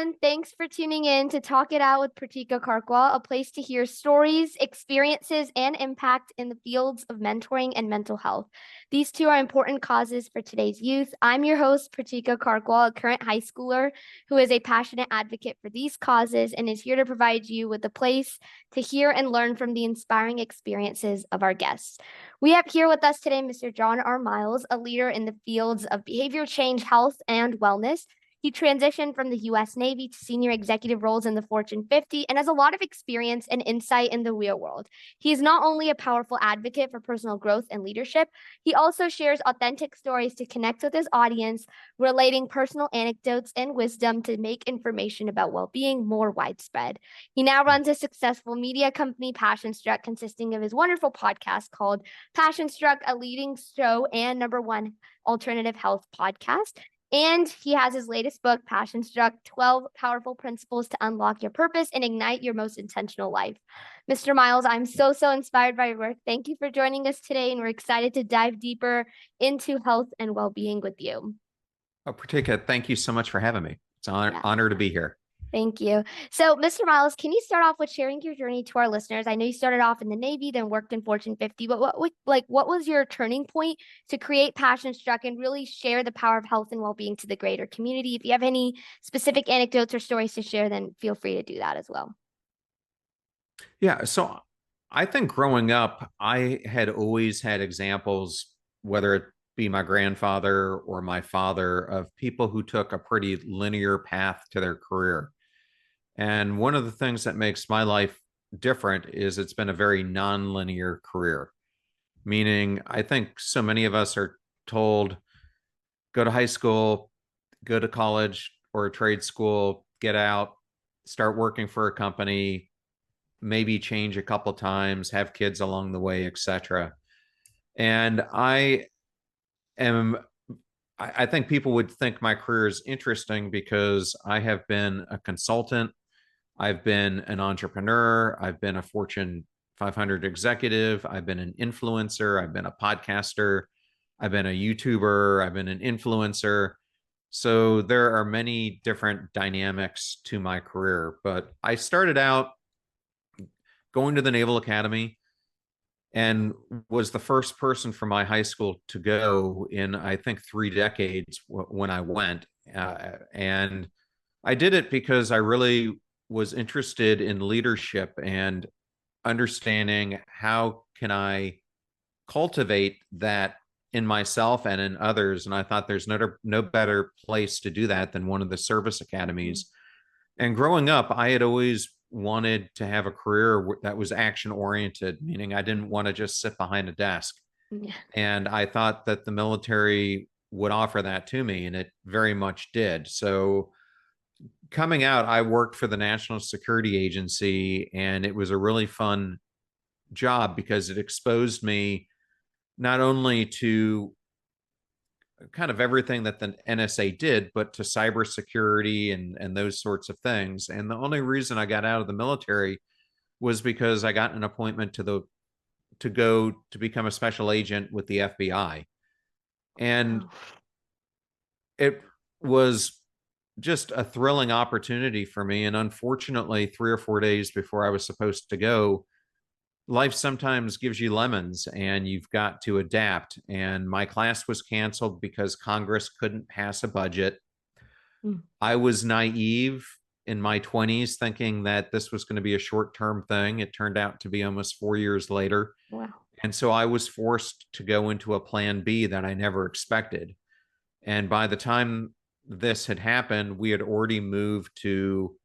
everyone. Thanks for tuning in to Talk It Out with Pratika Karkwa, a place to hear stories, experiences, and impact in the fields of mentoring and mental health. These two are important causes for today's youth. I'm your host, Pratika Karkwa, a current high schooler who is a passionate advocate for these causes and is here to provide you with a place to hear and learn from the inspiring experiences of our guests. We have here with us today Mr. John R. Miles, a leader in the fields of behavior change, health, and wellness. He transitioned from the U.S. Navy to senior executive roles in the Fortune 50 and has a lot of experience and insight in the real world. He is not only a powerful advocate for personal growth and leadership, he also shares authentic stories to connect with his audience, relating personal anecdotes and wisdom to make information about well-being more widespread. He now runs a successful media company, Passion Struck, consisting of his wonderful podcast called Passion Struck, a leading show and #1 alternative health podcast. And he has his latest book, Passion Struck, 12 Powerful Principles to Unlock Your Purpose and Ignite Your Most Intentional Life. Mr. Miles, I'm so inspired by your work. Thank you for joining us today, and we're excited to dive deeper into health and well-being with you. Oh, Pratika, thank you so much for having me. It's an honor to be here. Thank you. So, Mr. Miles, can you start off with sharing your journey to our listeners? I know you started off in the Navy, then worked in Fortune 50, but what was your turning point to create Passion Struck and really share the power of health and well-being to the greater community? If you have any specific anecdotes or stories to share, then feel free to do that as well. Yeah, so I think growing up, I had always had examples, whether it be my grandfather or my father, of people who took a pretty linear path to their career. And one of the things that makes my life different is it's been a very non-linear career, meaning I think so many of us are told, go to high school, go to college or a trade school, get out, start working for a company, maybe change a couple times, have kids along the way, etc. And I think people would think my career is interesting because I have been a consultant, I've been an entrepreneur, I've been a Fortune 500 executive, I've been an influencer, I've been a podcaster, I've been a YouTuber, I've been an influencer. So there are many different dynamics to my career, but I started out going to the Naval Academy and was the first person from my high school to go in, I think, 3 decades when I went. And I did it because I really was interested in leadership and understanding how can I cultivate that in myself and in others. And I thought there's no better place to do that than one of the service academies. And growing up, I had always wanted to have a career that was action oriented, meaning I didn't want to just sit behind a desk. Yeah. And I thought that the military would offer that to me, and it very much did. So coming out, I worked for the National Security Agency, and it was a really fun job because it exposed me not only to kind of everything that the NSA did, but to cybersecurity and those sorts of things. And the only reason I got out of the military was because I got an appointment to go to become a special agent with the FBI. And it was just a thrilling opportunity for me. And unfortunately, 3 or 4 days before I was supposed to go, life sometimes gives you lemons and you've got to adapt. And my class was canceled because Congress couldn't pass a budget. I was naive in my 20s thinking that this was going to be a short-term thing. It turned out to be almost 4 years later. Wow. And so I was forced to go into a plan B that I never expected. And by the time this had happened, we had already moved to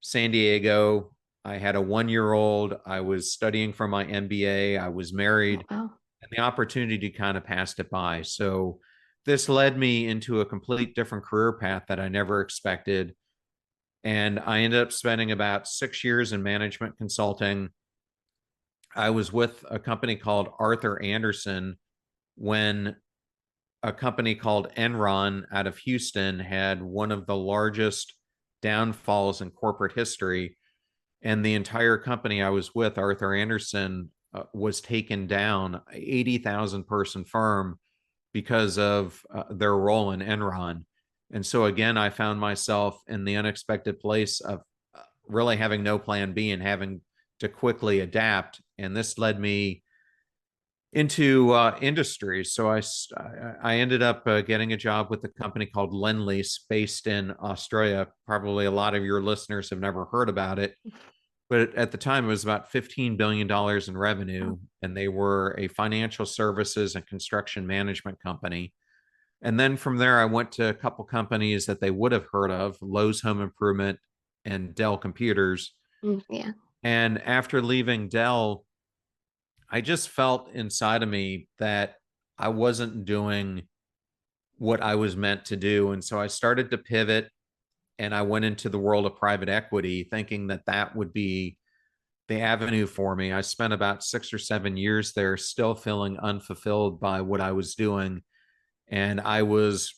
San Diego. I had a 1-year-old. I was studying for my MBA. I was married. Oh, wow. And the opportunity kind of passed it by. So this led me into a complete different career path that I never expected. And I ended up spending about 6 years in management consulting. I was with a company called Arthur Andersen when a company called Enron out of Houston had one of the largest downfalls in corporate history. And the entire company I was with, Arthur Andersen, was taken down, 80,000 person firm, because of their role in Enron. And so again, I found myself in the unexpected place of really having no plan B and having to quickly adapt. And this led me into industry. So I ended up getting a job with a company called Lendlease based in Australia. Probably a lot of your listeners have never heard about it, but at the time it was about $15 billion in revenue, and they were a financial services and construction management company. And then from there, I went to a couple companies that they would have heard of, Lowe's Home Improvement and Dell Computers. Yeah. And after leaving Dell, I just felt inside of me that I wasn't doing what I was meant to do. And so I started to pivot and I went into the world of private equity thinking that that would be the avenue for me. I spent about 6 or 7 years there, still feeling unfulfilled by what I was doing. And I was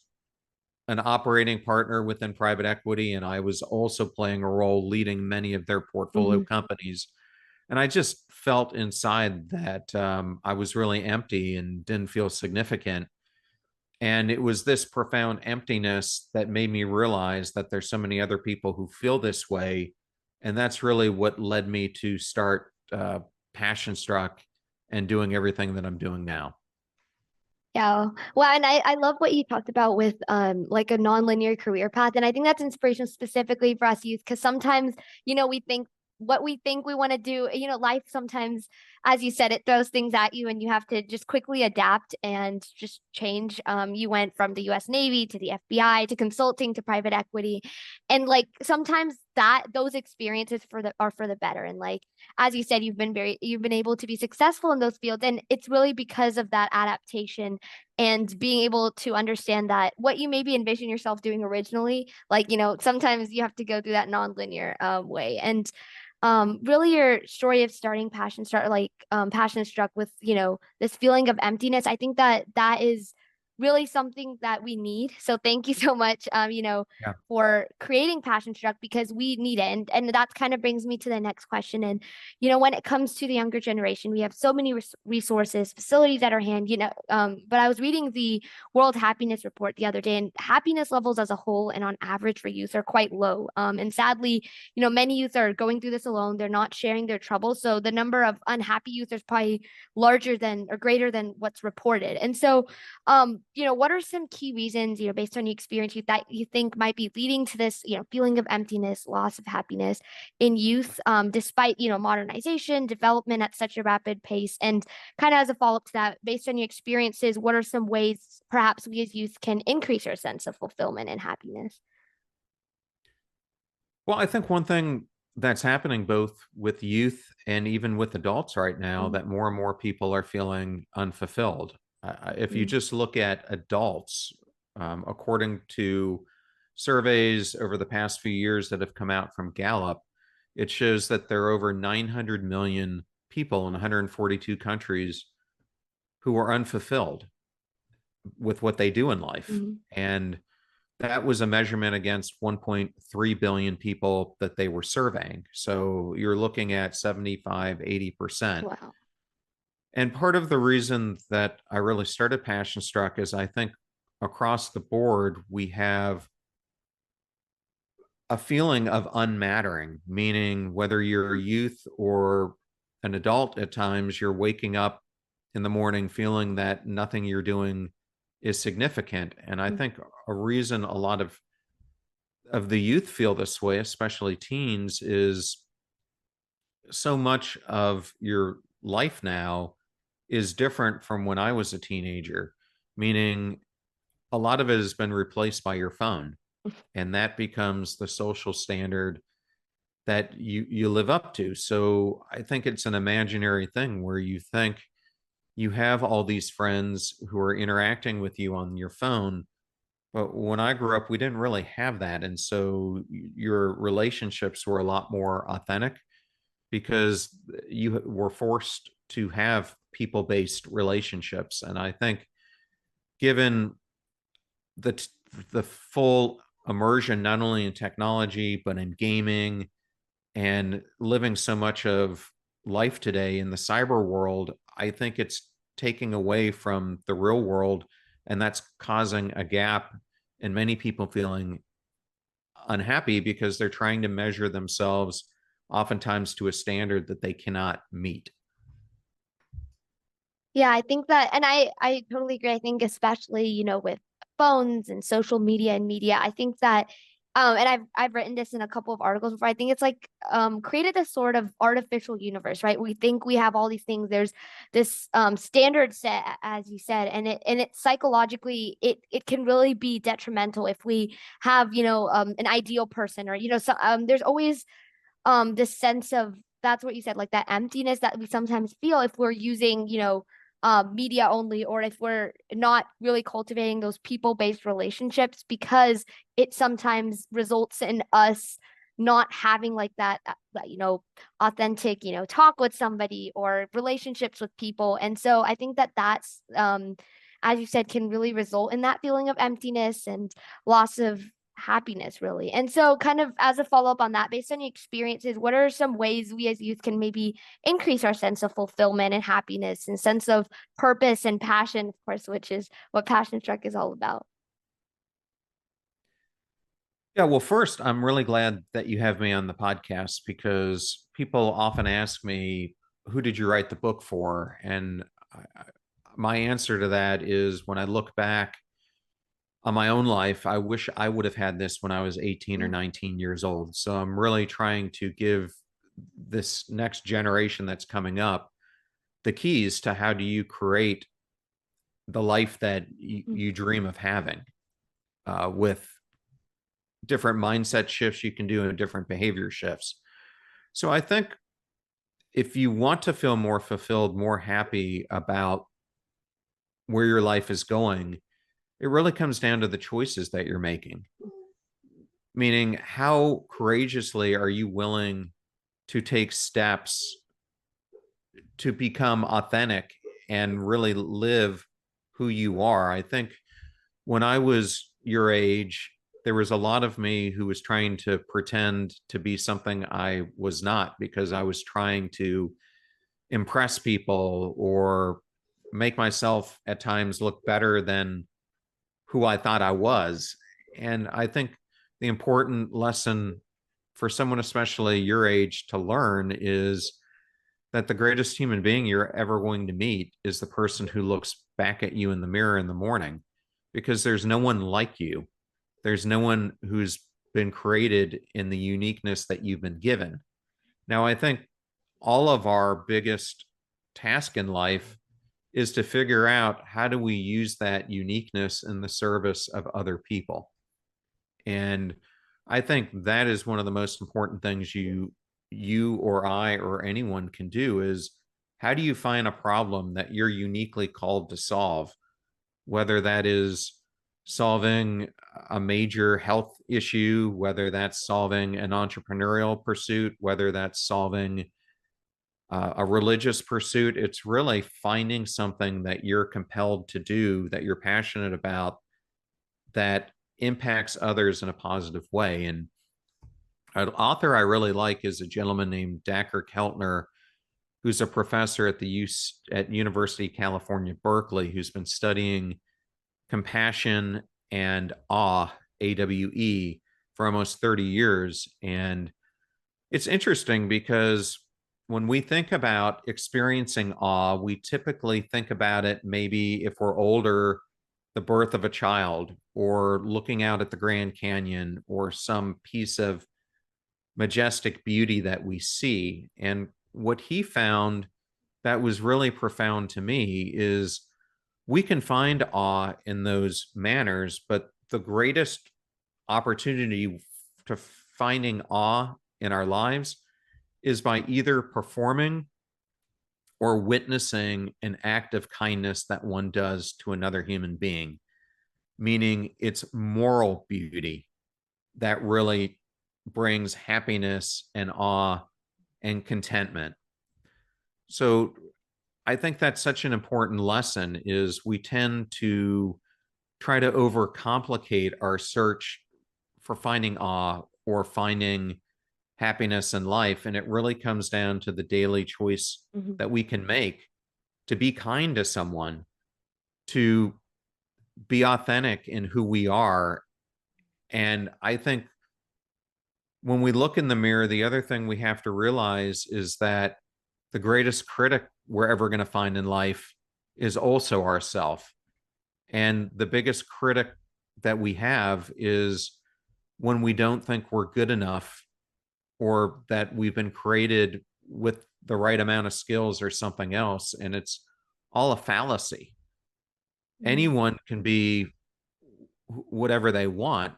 an operating partner within private equity, and I was also playing a role leading many of their portfolio Hmm. companies. And I just felt inside that I was really empty and didn't feel significant. And it was this profound emptiness that made me realize that there's so many other people who feel this way. And that's really what led me to start Passion Struck and doing everything that I'm doing now. Yeah. Well, and I love what you talked about with like a nonlinear career path. And I think that's inspirational specifically for us youth, because sometimes, we think what we think we want to do, life sometimes, as you said, it throws things at you and you have to just quickly adapt and just change. You went from the US Navy to the FBI to consulting to private equity. And like sometimes that those experiences are for the better. And like as you said, you've been able to be successful in those fields. And it's really because of that adaptation and being able to understand that what you maybe envision yourself doing originally, like, sometimes you have to go through that nonlinear way. And really your story of starting Passion Struck with, this feeling of emptiness, I think that that is really something that we need. So thank you so much, Yeah. for creating Passion Struck, because we need it. And that kind of brings me to the next question. And, when it comes to the younger generation, we have so many resources, facilities at our hand, but I was reading the World Happiness Report the other day, and happiness levels as a whole and on average for youth are quite low. And sadly, many youth are going through this alone. They're not sharing their troubles. So the number of unhappy youth is probably larger than or greater than what's reported. And so, what are some key reasons, based on your experience, that you think might be leading to this, feeling of emptiness, loss of happiness in youth, despite, modernization, development at such a rapid pace? And kind of as a follow-up to that, based on your experiences, what are some ways perhaps we as youth can increase our sense of fulfillment and happiness? Well, I think one thing that's happening both with youth and even with adults right now, Mhm. that more and more people are feeling unfulfilled. If you just look at adults, according to surveys over the past few years that have come out from Gallup, it shows that there are over 900 million people in 142 countries who are unfulfilled with what they do in life. Mhm. And that was a measurement against 1.3 billion people that they were surveying. So you're looking at 75, 80%. Wow. And part of the reason that I really started Passion Struck is I think across the board, we have a feeling of unmattering, meaning whether you're a youth or an adult at times, you're waking up in the morning feeling that nothing you're doing is significant. And I think a reason a lot of the youth feel this way, especially teens, is so much of your life now is different from when I was a teenager, meaning a lot of it has been replaced by your phone. And that becomes the social standard that you live up to. So I think it's an imaginary thing where you think you have all these friends who are interacting with you on your phone. But when I grew up, we didn't really have that. And so your relationships were a lot more authentic because you were forced to have people based relationships. And I think given the, the full immersion, not only in technology, but in gaming and living so much of life today in the cyber world, I think it's taking away from the real world. And that's causing a gap and many people feeling unhappy because they're trying to measure themselves oftentimes to a standard that they cannot meet. Yeah, I think that, and I totally agree. I think especially, with phones and social media and media, I think that, and I've written this in a couple of articles before. I think it's like created a sort of artificial universe, right? We think we have all these things. There's this standard set, as you said, and it psychologically it can really be detrimental if we have, an ideal person, or so there's always this sense of, that's what you said, like that emptiness that we sometimes feel if we're using, media only, or if we're not really cultivating those people-based relationships, because it sometimes results in us not having like that authentic, talk with somebody or relationships with people. And so I think that that's as you said, can really result in that feeling of emptiness and loss of happiness, really. And so, kind of as a follow up on that, based on your experiences, what are some ways we as youth can maybe increase our sense of fulfillment and happiness and sense of purpose and passion, of course, which is what Passion Struck is all about? Yeah, well, first, I'm really glad that you have me on the podcast because people often ask me, who did you write the book for? And my answer to that is when I look back on my own life, I wish I would have had this when I was 18 or Mm, 19 years old. So I'm really trying to give this next generation that's coming up the keys to how do you create the life that mm, you dream of having with different mindset shifts you can do and different behavior shifts. So I think if you want to feel more fulfilled, more happy about where your life is going, it really comes down to the choices that you're making. Meaning, how courageously are you willing to take steps to become authentic and really live who you are? I think when I was your age, there was a lot of me who was trying to pretend to be something I was not because I was trying to impress people or make myself at times look better than who I thought I was. And I think the important lesson for someone, especially your age, to learn is that the greatest human being you're ever going to meet is the person who looks back at you in the mirror in the morning because there's no one like you. There's no one who's been created in the uniqueness that you've been given. Now, I think all of our biggest task in life is to figure out how do we use that uniqueness in the service of other people. And I think that is one of the most important things you or I or anyone can do is how do you find a problem that you're uniquely called to solve, whether that is solving a major health issue, whether that's solving an entrepreneurial pursuit, whether that's solving a religious pursuit. It's really finding something that you're compelled to do, that you're passionate about, that impacts others in a positive way. And an author I really like is a gentleman named Dacher Keltner, who's a professor at at University of California, Berkeley, who's been studying compassion and awe, AWE, for almost 30 years. And it's interesting because when we think about experiencing awe, we typically think about it maybe if we're older, the birth of a child, or looking out at the Grand Canyon, or some piece of majestic beauty that we see. And what he found that was really profound to me is we can find awe in those manners, but the greatest opportunity to finding awe in our lives is by either performing or witnessing an act of kindness that one does to another human being, meaning it's moral beauty that really brings happiness and awe and contentment. So I think that's such an important lesson is we tend to try to overcomplicate our search for finding awe or finding happiness in life. And it really comes down to the daily choice mhm. that we can make to be kind to someone, to be authentic in who we are, And I think when we look in the mirror, the other thing we have to realize is that the greatest critic we're ever going to find in life is also ourself. And the biggest critic that we have is when we don't think we're good enough or that we've been created with the right amount of skills or something else. And it's all a fallacy. Mhm. Anyone can be whatever they want,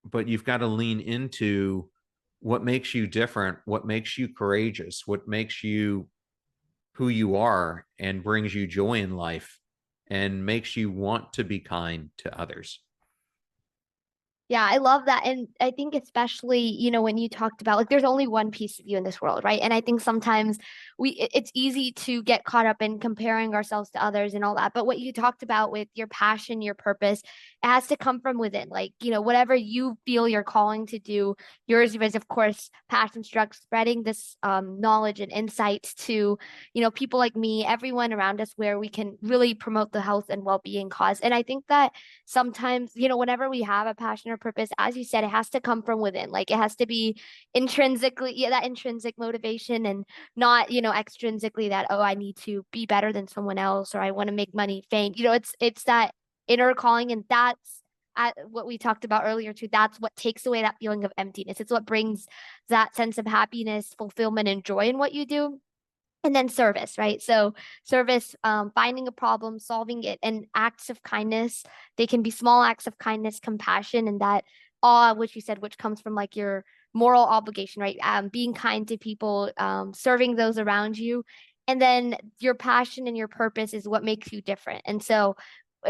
but you've got to lean into what makes you different, what makes you courageous, what makes you who you are and brings you joy in life and makes you want to be kind to others. Yeah, I love that. And I think especially, when you talked about like there's only one piece of you in this world, right? And I think sometimes it's easy to get caught up in comparing ourselves to others and all that. But what you talked about with your passion, your purpose, it has to come from within. Like, whatever you feel you're calling to do, yours is of course passion struck, spreading this knowledge and insights to, people like me, everyone around us where we can really promote the health and well-being cause. And I think that sometimes, whenever we have a passion or purpose, as you said, it has to come from within. Like it has to be intrinsically, yeah, that intrinsic motivation and not, extrinsically that, oh, I need to be better than someone else or I want to make money, fame. It's that inner calling, and that's what we talked about earlier too. That's what takes away that feeling of emptiness. It's what brings that sense of happiness, fulfillment, and joy in what you do. And then service, right? So service, finding a problem, solving it, and acts of kindness. They can be small acts of kindness, compassion, and that awe, which you said, which comes from like your moral obligation, right? Being kind to people, serving those around you. And then your passion and your purpose is what makes you different. And so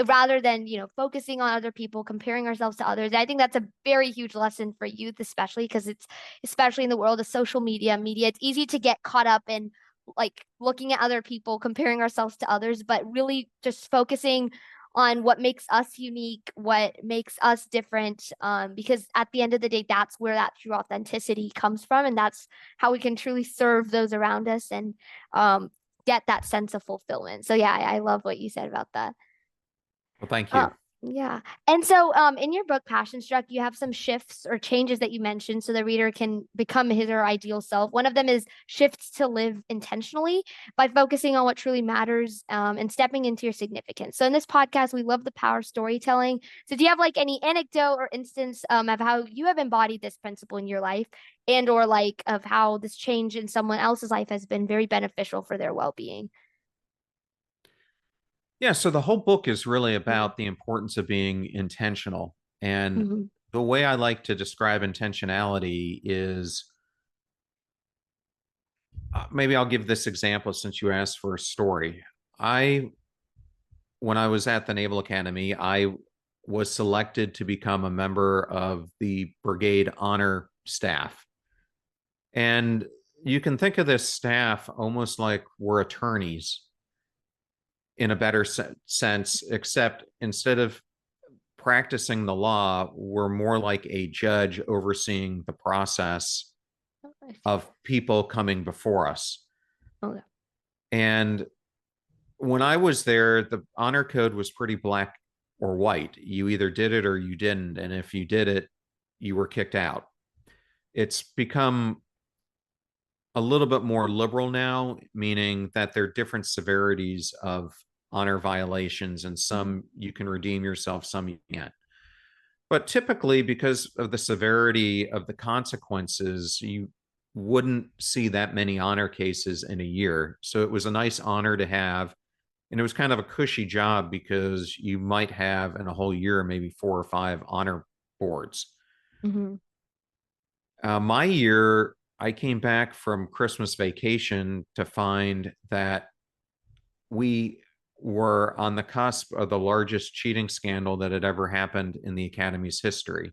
rather than, focusing on other people, comparing ourselves to others, I think that's a very huge lesson for youth, especially because it's especially in the world of social media, it's easy to get caught up in like looking at other people, comparing ourselves to others, but really just focusing on what makes us unique, what makes us different. Because at the end of the day, that's where that true authenticity comes from, and that's how we can truly serve those around us and um, get that sense of fulfillment. So yeah, I love what you said about that. Well, thank Oh, you. yeah. And so in your book, Passion Struck, you have some shifts or changes that you mentioned so the reader can become his or her ideal self. One of them is shifts to live intentionally by focusing on what truly matters and stepping into your significance. So in this podcast, we love the power of storytelling. So do you have like any anecdote or instance of how you have embodied this principle in your life and or like of how this change in someone else's life has been very beneficial for their well-being? Yeah, so the whole book is really Mhm. about the importance of being intentional. And Mhm. the way I like to describe intentionality is maybe I'll give this example since you asked for a story. I, when I was at the Naval Academy, I was selected to become a member of the brigade honor staff. And you can think of this staff almost like we're attorneys in a better sense, except instead of practicing the law, we're more like a judge overseeing the process Oh, I see. of people coming before us. Okay. And when I was there, the honor code was pretty black or white. You either did it or you didn't. And if you did it, you were kicked out. It's become a little bit more liberal now, meaning that there are different severities of honor violations, and Mhm. some you can redeem yourself, some you can't. But typically, because of the severity of the consequences, you wouldn't see that many honor cases in a year. So it was a nice honor to have. And it was kind of a cushy job because you might have in a whole year, maybe 4 or 5 honor boards. Mhm. My year, I came back from Christmas vacation to find that we were on the cusp of the largest cheating scandal that had ever happened in the Academy's history.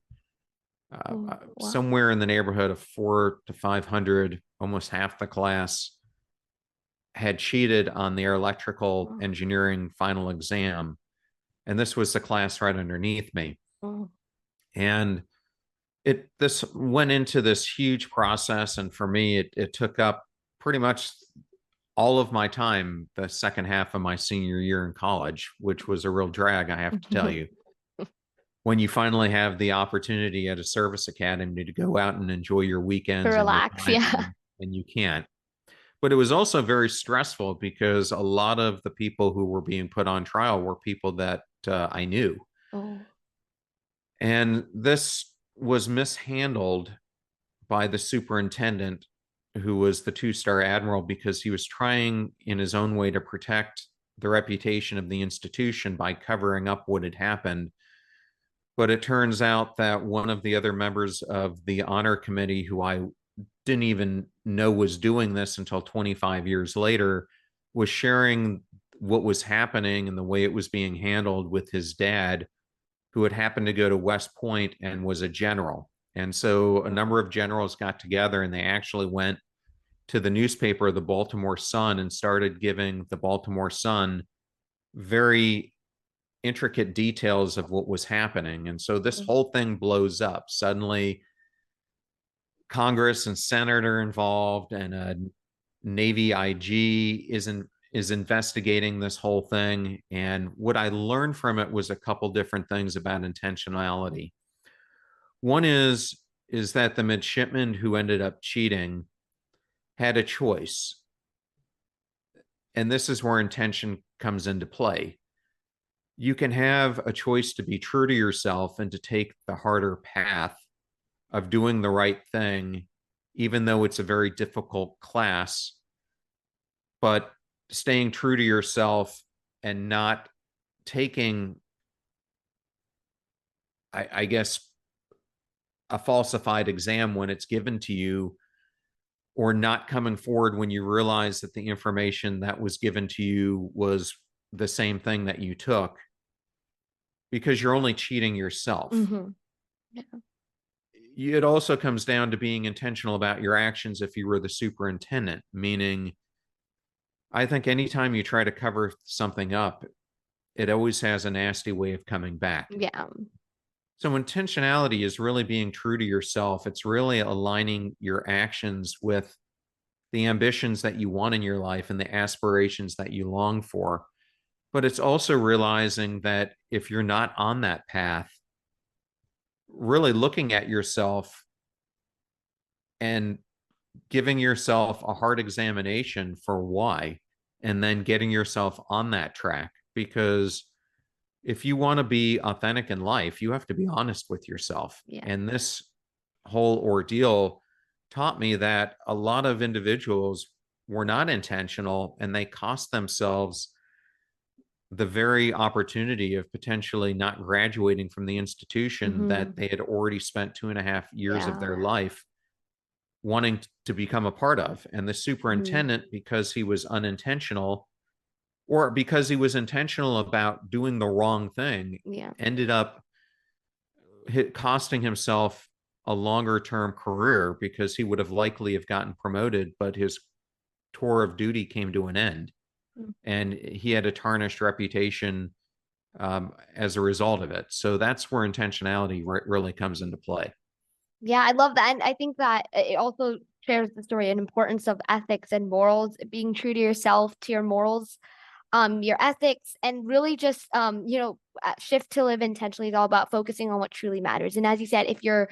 Oh, wow. Somewhere in the neighborhood of 4 to 500, almost half the class had cheated on their electrical Oh, engineering final exam. And this was the class right underneath me. oh. And this went into this huge process. And for me, it took up pretty much all of my time the second half of my senior year in college, which was a real drag, I have to tell you. when you finally have the opportunity at a service academy to go out and enjoy your To weekends and your relax. time, Yeah. and you can't. But it was also very stressful because a lot of the people who were being put on trial were people that I knew. Oh. And this was mishandled by the superintendent, who was the two-star admiral, because he was trying in his own way to protect the reputation of the institution by covering up what had happened. But it turns out that one of the other members of the honor committee, who I didn't even know was doing this until 25 years later, was sharing what was happening and the way it was being handled with his dad, who had happened to go to West Point and was a general. And so a number of generals got together and they actually went to the newspaper, the Baltimore Sun, and started giving the Baltimore Sun very intricate details of what was happening. And so this whole thing blows up. Suddenly, Congress and Senate are involved, and a Navy IG is investigating this whole thing. And what I learned from it was a couple different things about intentionality. One is that the midshipman who ended up cheating had a choice. And this is where intention comes into play. You can have a choice to be true to yourself and to take the harder path of doing the right thing, even though it's a very difficult class, but staying true to yourself and not taking, I guess, a falsified exam when it's given to you, or not coming forward when you realize that the information that was given to you was the same thing that you took, because you're only cheating yourself. Mm-hmm. Yeah. It also comes down to being intentional about your actions if you were the superintendent, meaning I think anytime you try to cover something up, it always has a nasty way of coming back. Yeah. So intentionality is really being true to yourself. It's really aligning your actions with the ambitions that you want in your life and the aspirations that you long for. But it's also realizing that if you're not on that path, really looking at yourself and giving yourself a hard examination for why, and then getting yourself on that track. Because if you want to be authentic in life, you have to be honest with yourself. Yeah. And this whole ordeal taught me that a lot of individuals were not intentional and they cost themselves the very opportunity of potentially not graduating from the institution Mm-hmm. that they had already spent 2.5 years of Yeah. their life wanting to become a part of. And the Mm-hmm. superintendent, because he was unintentional, or because he was intentional about doing the wrong thing, Yeah. ended up costing himself a longer term career, because he would have likely have gotten promoted, but his tour of duty came to an end and he had a tarnished reputation as a result of it. So that's where intentionality really comes into play. Yeah, I love that. And I think that it also shares the story and importance of ethics and morals, being true to yourself, to your morals, your ethics, and really just shift to live intentionally is all about focusing on what truly matters. And as you said, if you're,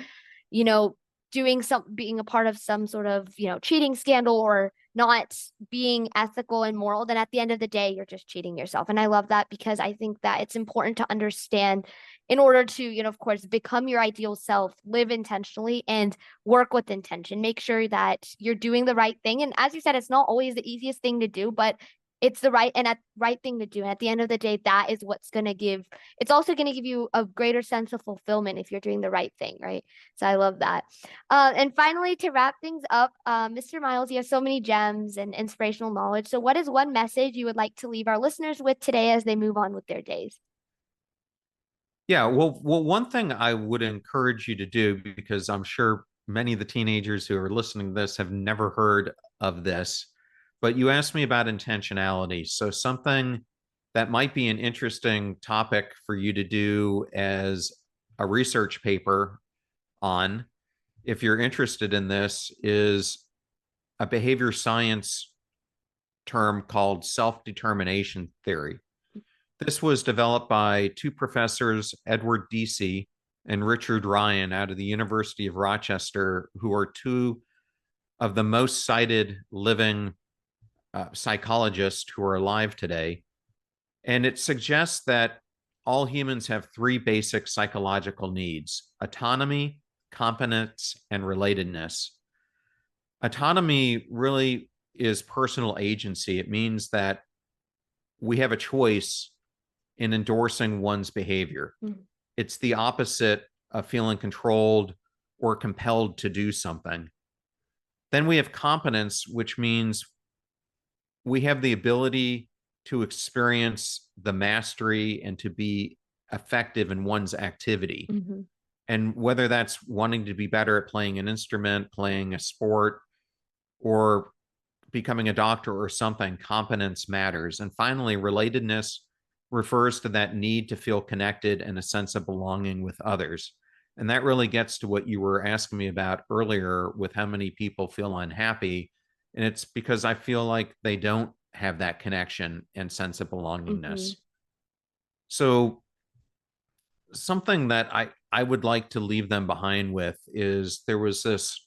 you know, doing some being a part of some sort of, cheating scandal or not being ethical and moral, then at the end of the day, you're just cheating yourself. And I love that because I think that it's important to understand in order to, of course, become your ideal self, live intentionally and work with intention. Make sure that you're doing the right thing. And as you said, it's not always the easiest thing to do, but it's the right thing to do. And at the end of the day, that is what's going to give, it's also going to give you a greater sense of fulfillment if you're doing the right thing, right? So I love that. And finally, to wrap things up, Mr. Miles, you have so many gems and inspirational knowledge. So what is one message you would like to leave our listeners with today as they move on with their days? Yeah, well, one thing I would encourage you to do, because I'm sure many of the teenagers who are listening to this have never heard of this, but you asked me about intentionality. So something that might be an interesting topic for you to do as a research paper on, if you're interested in this, is a behavior science term called self-determination theory. This was developed by two professors, Edward Deasy and Richard Ryan, out of the University of Rochester, who are two of the most cited living psychologists who are alive today. And it suggests that all humans have three basic psychological needs: autonomy, competence, and relatedness. Autonomy really is personal agency. It means that we have a choice in endorsing one's behavior. Mm-hmm. It's the opposite of feeling controlled or compelled to do something. Then we have competence, which means we have the ability to experience the mastery and to be effective in one's activity. Mm-hmm. And whether that's wanting to be better at playing an instrument, playing a sport, or becoming a doctor or something, competence matters. And finally, relatedness refers to that need to feel connected and a sense of belonging with others. And that really gets to what you were asking me about earlier with how many people feel unhappy. And it's because I feel like they don't have that connection and sense of belongingness. Mm-hmm. So something that I would like to leave them behind with is there was this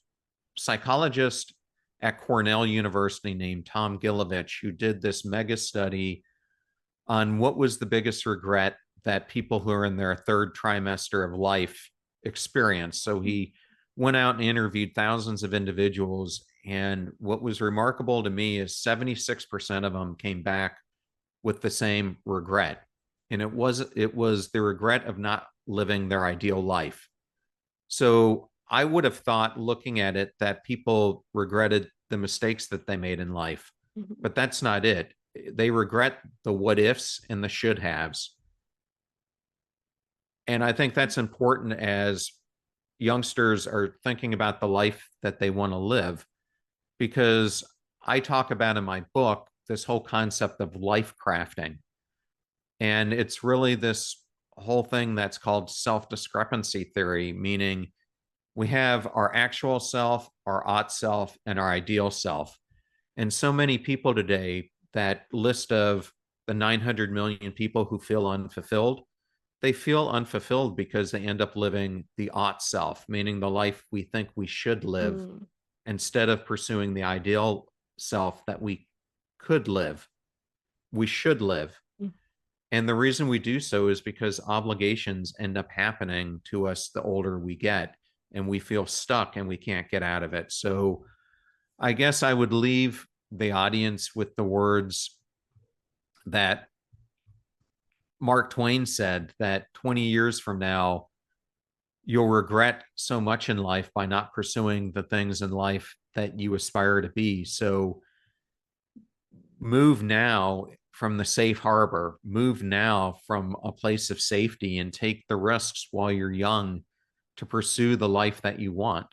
psychologist at Cornell University named Tom Gilovich who did this mega study on what was the biggest regret that people who are in their third trimester of life experience. So he went out and interviewed thousands of individuals. And what was remarkable to me is 76% of them came back with the same regret. And it was the regret of not living their ideal life. So I would have thought, looking at it, that people regretted the mistakes that they made in life, but that's not it. They regret the what ifs and the should haves. And I think that's important as youngsters are thinking about the life that they want to live, because I talk about in my book this whole concept of life crafting. And it's really this whole thing that's called self-discrepancy theory, meaning we have our actual self, our ought self, and our ideal self. And so many people today, that list of the 900 million people who feel unfulfilled, they feel unfulfilled because they end up living the ought self, meaning the life we think we should live, instead of pursuing the ideal self that we could live, we should live. And the reason we do so is because obligations end up happening to us the older we get, and we feel stuck and we can't get out of it. So I guess I would leave the audience with the words that Mark Twain said, that 20 years from now, you'll regret so much in life by not pursuing the things in life that you aspire to be. So move now from the safe harbor, move now from a place of safety, and take the risks while you're young to pursue the life that you want.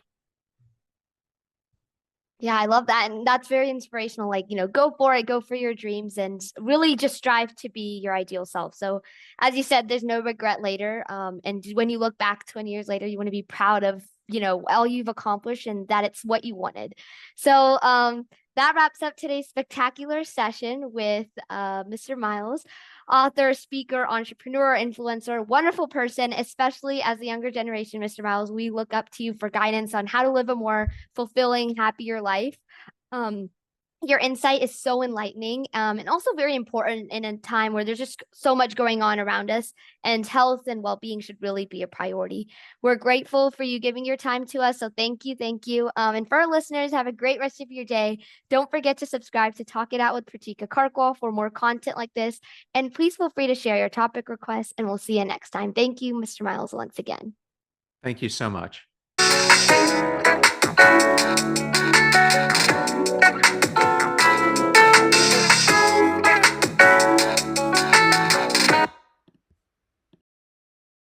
Yeah, I love that. And that's very inspirational. Like, go for it, go for your dreams, and really just strive to be your ideal self. So, as you said, there's no regret later. And when you look back 20 years later, you want to be proud of, all you've accomplished and that it's what you wanted. So, that wraps up today's spectacular session with Mr. Miles, author, speaker, entrepreneur, influencer, wonderful person, especially as the younger generation, Mr. Miles. We look up to you for guidance on how to live a more fulfilling, happier life. Your insight is so enlightening, and also very important in a time where there's just so much going on around us, and health and well-being should really be a priority. We're grateful for you giving your time to us, so thank you, thank you. And for our listeners, have a great rest of your day. Don't forget to subscribe to Talk It Out with Pratika Karkwal for more content like this, and please feel free to share your topic requests, and we'll see you next time. Thank you, Mr. Miles, once again. Thank you so much.